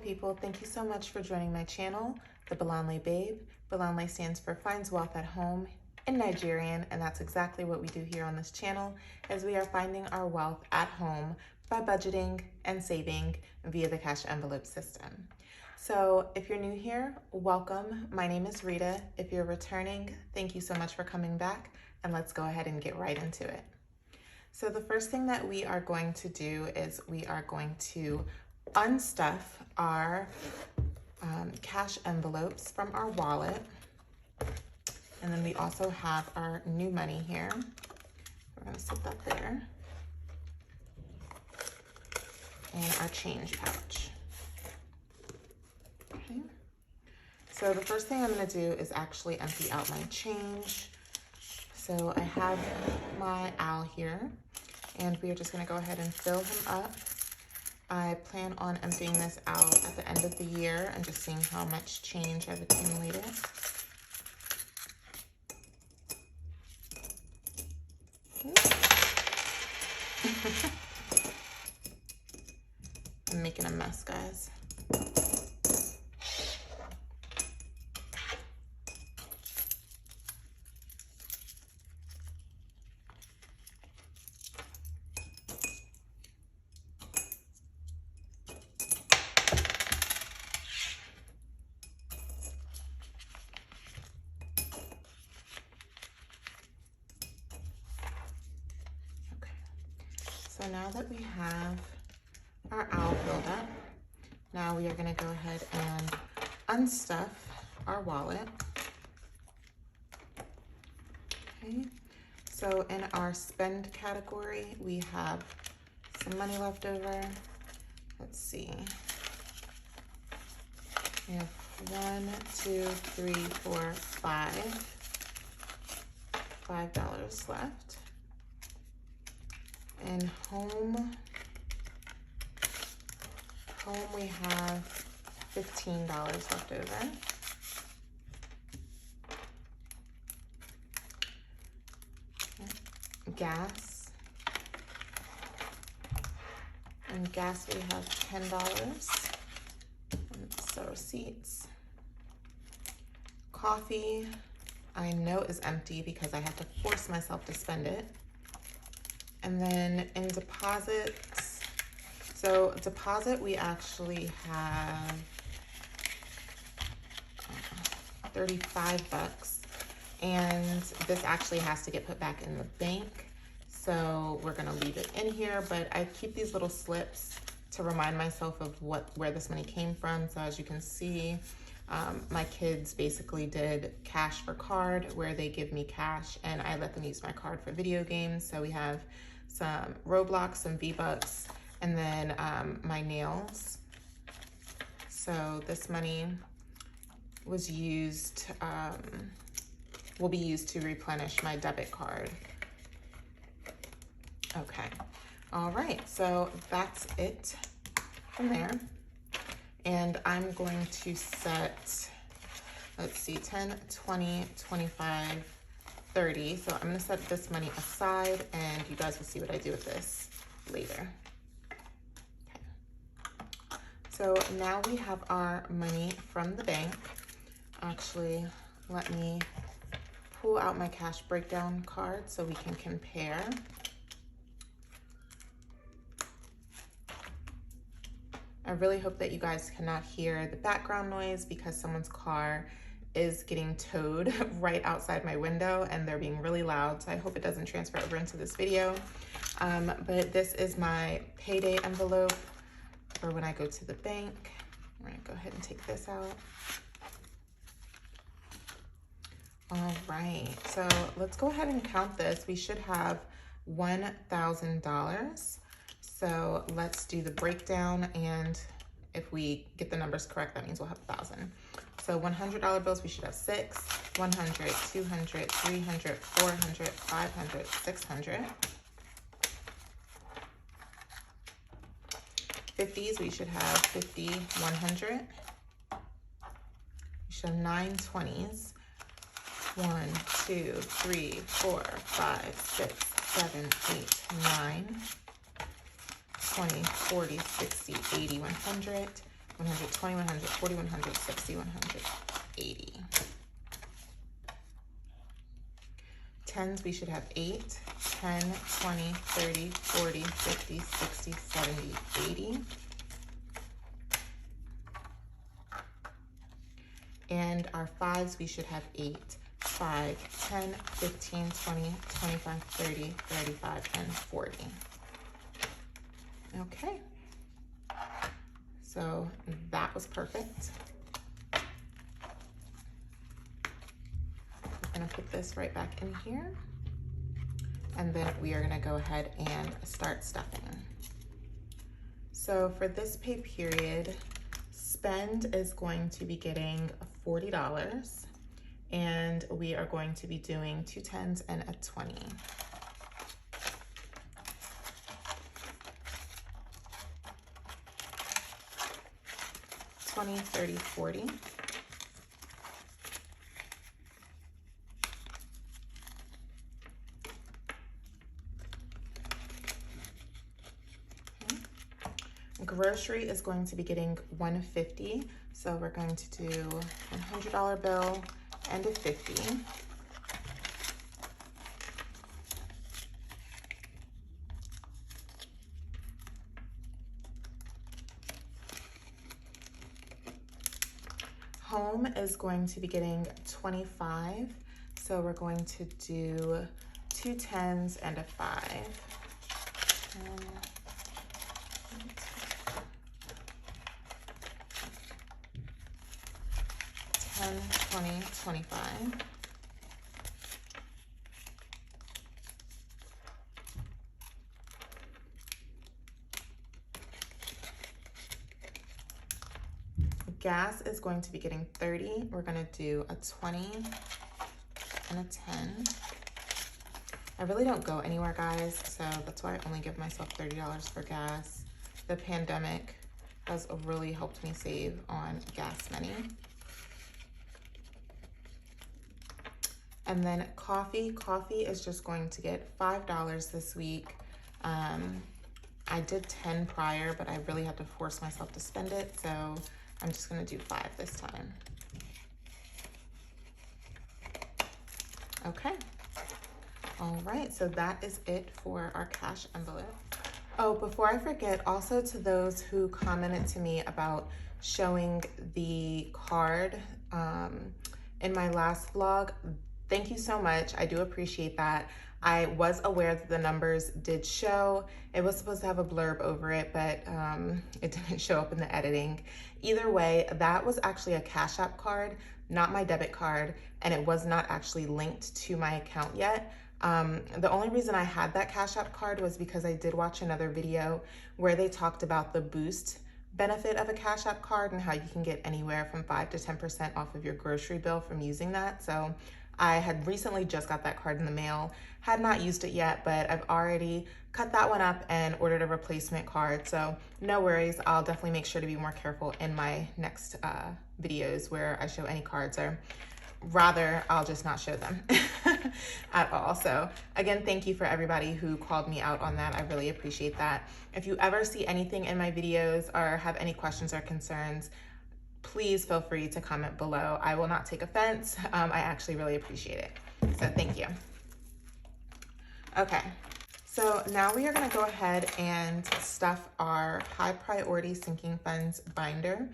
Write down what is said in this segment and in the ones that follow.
people, thank you so much for joining my channel, The Bolanle Babe. Bolanle stands for Finds Wealth at Home in Nigerian, and that's exactly what we do here on this channel, as we are finding our wealth at home by budgeting and saving via the cash envelope system. So if you're new here, welcome. My name is Rita. If you're returning, thank you so much for coming back, and let's go ahead and get right into it. So the first thing that we are going to do is we are going to unstuff our cash envelopes from our wallet. And then we also have our new money here. We're going to set that there. And our change pouch. Okay. So the first thing I'm going to do is actually empty out my change. So I have my Al here, and we are just going to go ahead and fill him up. I plan on emptying this out at the end of the year and just seeing how much change I've accumulated. I'm making a mess, guys. So now that we have our owl filled up, now we are going to go ahead and unstuff our wallet. Okay, so in our spend category, we have some money left over. Let's see. We have 1, 2, 3, 4, 5. $5 left. And home we have $15 left over. Gas. And gas we have $10. And so receipts. Coffee, I know is empty because I had to force myself to spend it. And then in deposits, so deposit we actually have 35 bucks, and this actually has to get put back in the bank. So we're gonna leave it in here, but I keep these little slips to remind myself of where this money came from. So as you can see, my kids basically did cash for card, where they give me cash and I let them use my card for video games. So we have some Roblox, some V-Bucks, and then my nails. So this money was used, will be used to replenish my debit card. Okay, all right, so that's it from there. And I'm going to set, let's see, 10, 20, 25, 30. So I'm gonna set this money aside, and you guys will see what I do with this later. Okay. So now we have our money from the bank. Actually, let me pull out my cash breakdown card so we can compare. I really hope that you guys cannot hear the background noise because someone's car is getting towed right outside my window and they're being really loud. So I hope it doesn't transfer over into this video. But this is my Payday envelope for when I go to the bank. I'm gonna go ahead and take this out. All right, so let's go ahead and count this. We should have $1,000. So let's do the breakdown, and if we get the numbers correct, that means we'll have 1,000. So $100 bills, we should have 6, 100, 200, 300, 400, 500, 600. 50s, we should have 50, 100. We should have 9 20s. 1, 2, 3, 4, 5, 6, 7, 8, 9. 20, 40, 60, 80, 100. 120, 140, 160, 180. Tens, we should have 8, 10, 20, 30, 40, 50, 60, 70, 80. And our fives, we should have 8, 5, 10, 15, 20, 25, 30, 35, and 40. Okay. So that was perfect. I'm gonna put this right back in here. And then we are gonna go ahead and start stuffing. So for this pay period, spend is going to be getting $40, and we are going to be doing 2 10s and a 20. 20, 30, 40. Grocery is going to be getting $150, so we're going to do $100 bill and a 50. Home is going to be getting $25, so we're going to do 2 10s and a 5. 10, 20, 25. Gas is going to be getting 30. We're gonna do a 20 and a 10. I really don't go anywhere, guys, so that's why I only give myself $30 for gas. The pandemic has really helped me save on gas money. And then coffee is just going to get $5 this week. I did 10 prior, but I really had to force myself to spend it, so I'm just gonna do 5 this time. Okay. All right, so that is it for our cash envelope. Oh, before I forget, also to those who commented to me about showing the card in my last vlog, thank you so much. I do appreciate that. I was aware that the numbers did show. It was supposed to have a blurb over it, but it didn't show up in the editing. Either way, that was actually a Cash App card, not my debit card, and it was not actually linked to my account yet. The only reason I had that Cash App card was because I did watch another video where they talked about the boost benefit of a Cash App card and how you can get anywhere from 5 to 10% off of your grocery bill from using that. So I had recently just got that card in the mail, had not used it yet, but I've already cut that one up and ordered a replacement card. So no worries, I'll definitely make sure to be more careful in my next videos where I show any cards, or rather, I'll just not show them at all. So again, thank you for everybody who called me out on that. I really appreciate that. If you ever see anything in my videos or have any questions or concerns, please feel free to comment below. I will not take offense. I actually really appreciate it. So thank you. Okay, so now we are gonna go ahead and stuff our high priority sinking funds binder.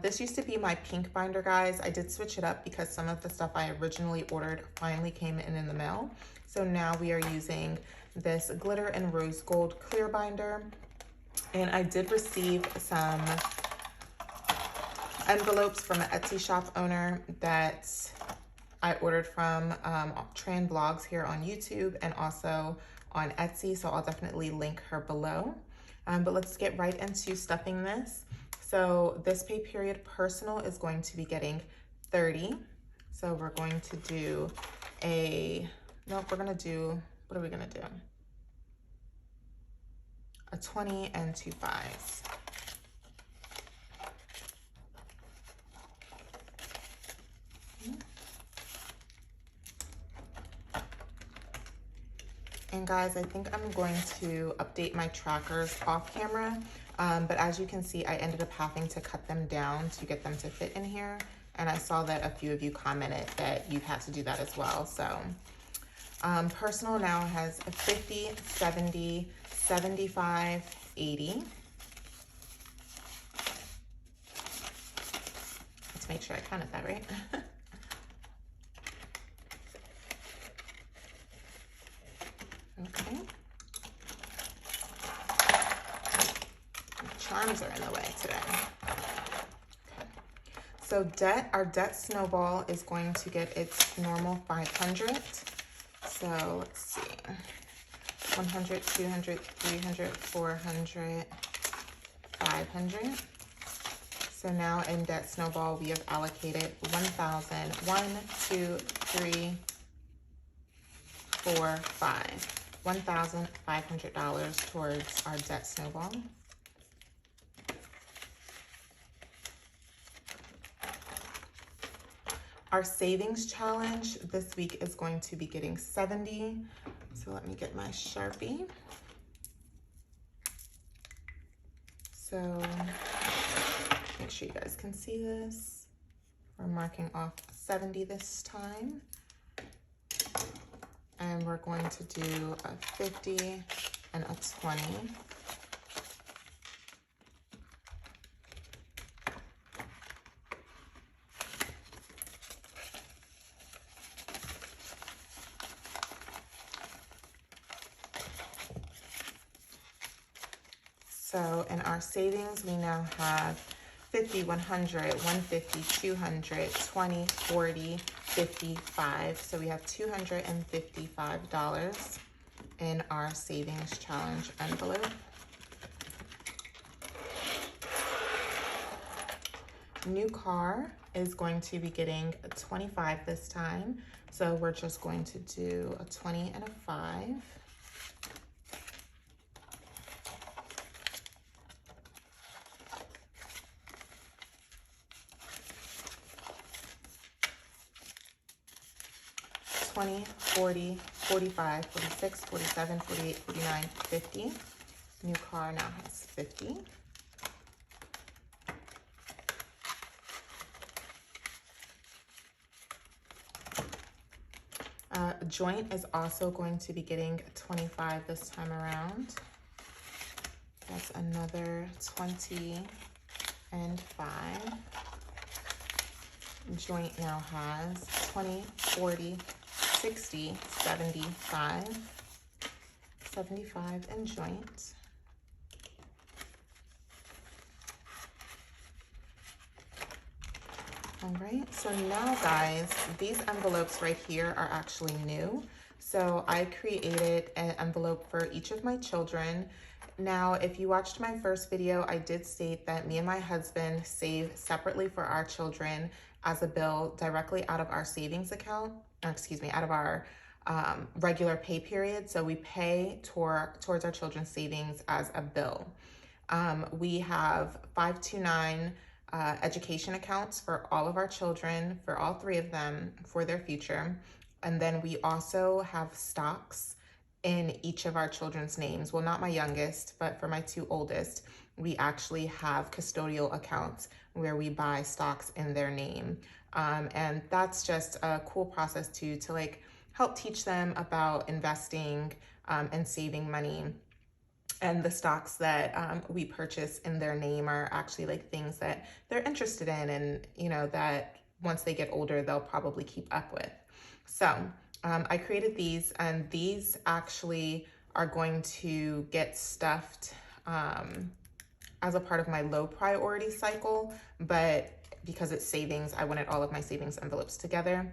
This used to be my pink binder, guys. I did switch it up because some of the stuff I originally ordered finally came in the mail. So now we are using this glitter and rose gold clear binder. And I did receive some envelopes from an Etsy shop owner that I ordered from Tran Vlogs here on YouTube and also on Etsy, so I'll definitely link her below. But let's get right into stuffing this. So this pay period personal is going to be getting 30. So we're going to do we're gonna do, what are we gonna do? A 20 and 2 5s. And guys, I think I'm going to update my trackers off camera. But as you can see, I ended up having to cut them down to get them to fit in here. And I saw that a few of you commented that you've had to do that as well. So personal now has a 50, 70, 75, 80. Let's make sure I counted that right. Okay. Charms are in the way today. Okay. So our debt snowball is going to get its normal 500. So let's see, 100, 200, 300, 400, 500. So now in debt snowball, we have allocated 1,000, 1, 2, 3, 4, 5. $1,500 towards our debt snowball. Our savings challenge this week is going to be getting 70. So let me get my Sharpie. So make sure you guys can see this. We're marking off 70 this time. And we're going to do a 50 and a 20. So in our savings, we now have 50, 100, 150, 200, 20, 40, 55. So we have $255 in our savings challenge envelope. New car is going to be getting a 25 this time. So we're just going to do a 20 and a 5. $20, $40, $45, $46, $47, $48, $49, $50. New car now has 50. Joint is also going to be getting 25 this time around. That's another 20 and 5. Joint now has 20, 40, 60, 75, 75 in joint. All right, so now guys, these envelopes right here are actually new. So I created an envelope for each of my children. Now, if you watched my first video, I did state that me and my husband save separately for our children as a bill directly out of our savings account, out of our regular pay period. So we pay towards our children's savings as a bill. We have 529 education accounts for all of our children, for all 3 of them, for their future. And then we also have stocks in each of our children's names. Well, not my youngest, but for my 2 oldest, we actually have custodial accounts where we buy stocks in their name. And that's just a cool process to like help teach them about investing and saving money. And the stocks that we purchase in their name are actually like things that they're interested in, and you know that once they get older, they'll probably keep up with. So I created these, and these actually are going to get stuffed as a part of my low priority cycle, but because it's savings, I wanted all of my savings envelopes together.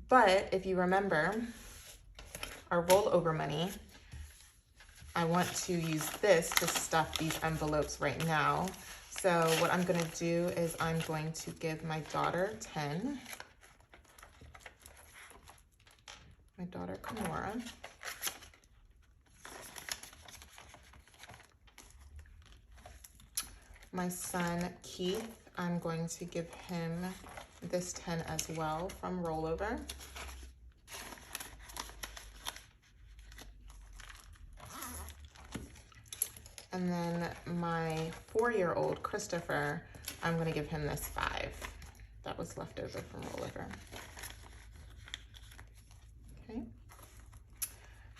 But if you remember our rollover money, I want to use this to stuff these envelopes right now. So what I'm going to do is I'm going to give my daughter 10. My daughter Kamora. My son Keith, I'm going to give him this 10 as well from rollover. And then my 4-year-old Christopher, I'm gonna give him this 5 that was left over from rollover. Okay.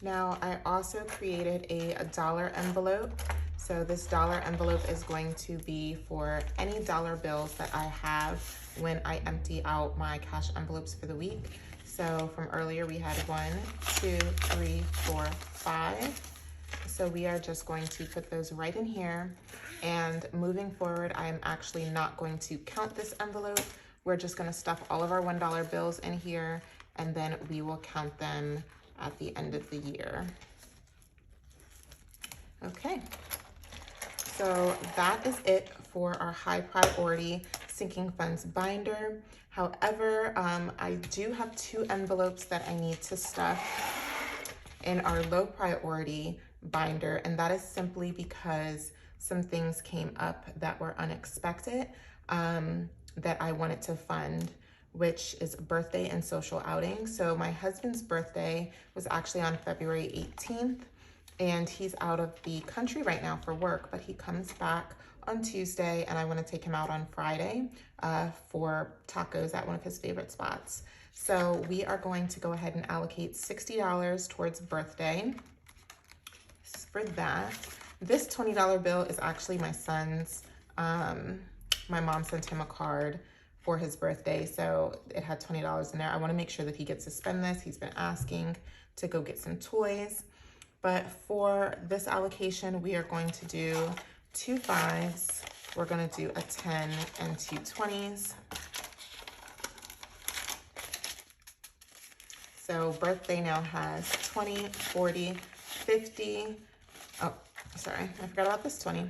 Now I also created a dollar envelope. So this dollar envelope is going to be for any dollar bills that I have when I empty out my cash envelopes for the week. So from earlier we had 1, 2, 3, 4, 5. So we are just going to put those right in here. And moving forward, I am actually not going to count this envelope. We're just gonna stuff all of our $1 bills in here, and then we will count them at the end of the year. Okay, so that is it for our high priority sinking funds binder. However, I do have 2 envelopes that I need to stuff in our low priority binder, and that is simply because some things came up that were unexpected that I wanted to fund, which is birthday and social outing. So my husband's birthday was actually on February 18th, and he's out of the country right now for work, but he comes back on Tuesday, and I want to take him out on Friday for tacos at one of his favorite spots. So we are going to go ahead and allocate $60 towards birthday for that. This $20 bill is actually my son's. My mom sent him a card for his birthday, so it had $20 in there. I want to make sure that he gets to spend this. He's been asking to go get some toys. But for this allocation, we are going to do 2 5s. We're going to do a 10 and 2 20s. So birthday now has 20, 40, 50. Oh, sorry, I forgot about this 20.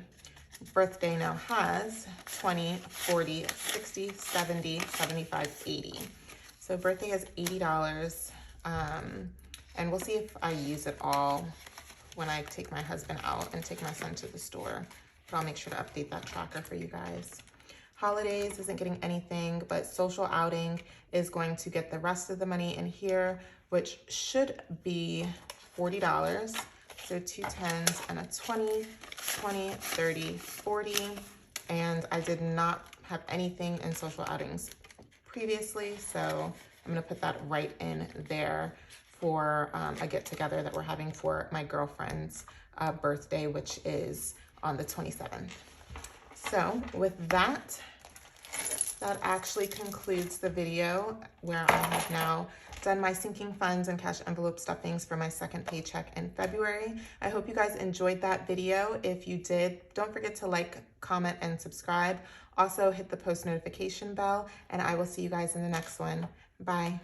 Birthday now has 20, 40, 60, 70, 75, 80. So birthday has $80. And we'll see if I use it all when I take my husband out and take my son to the store. But I'll make sure to update that tracker for you guys. Holidays isn't getting anything, but social outing is going to get the rest of the money in here, which should be $40. So 2 10s and a 20, 20, 30, 40. And I did not have anything in social outings previously, so I'm gonna put that right in there for a get-together that we're having for my girlfriend's birthday, which is on the 27th. So with that, that actually concludes the video where I have now done my sinking funds and cash envelope stuffings for my second paycheck in February. I hope you guys enjoyed that video. If you did, don't forget to like, comment, and subscribe. Also hit the post notification bell, and I will see you guys in the next one. Bye.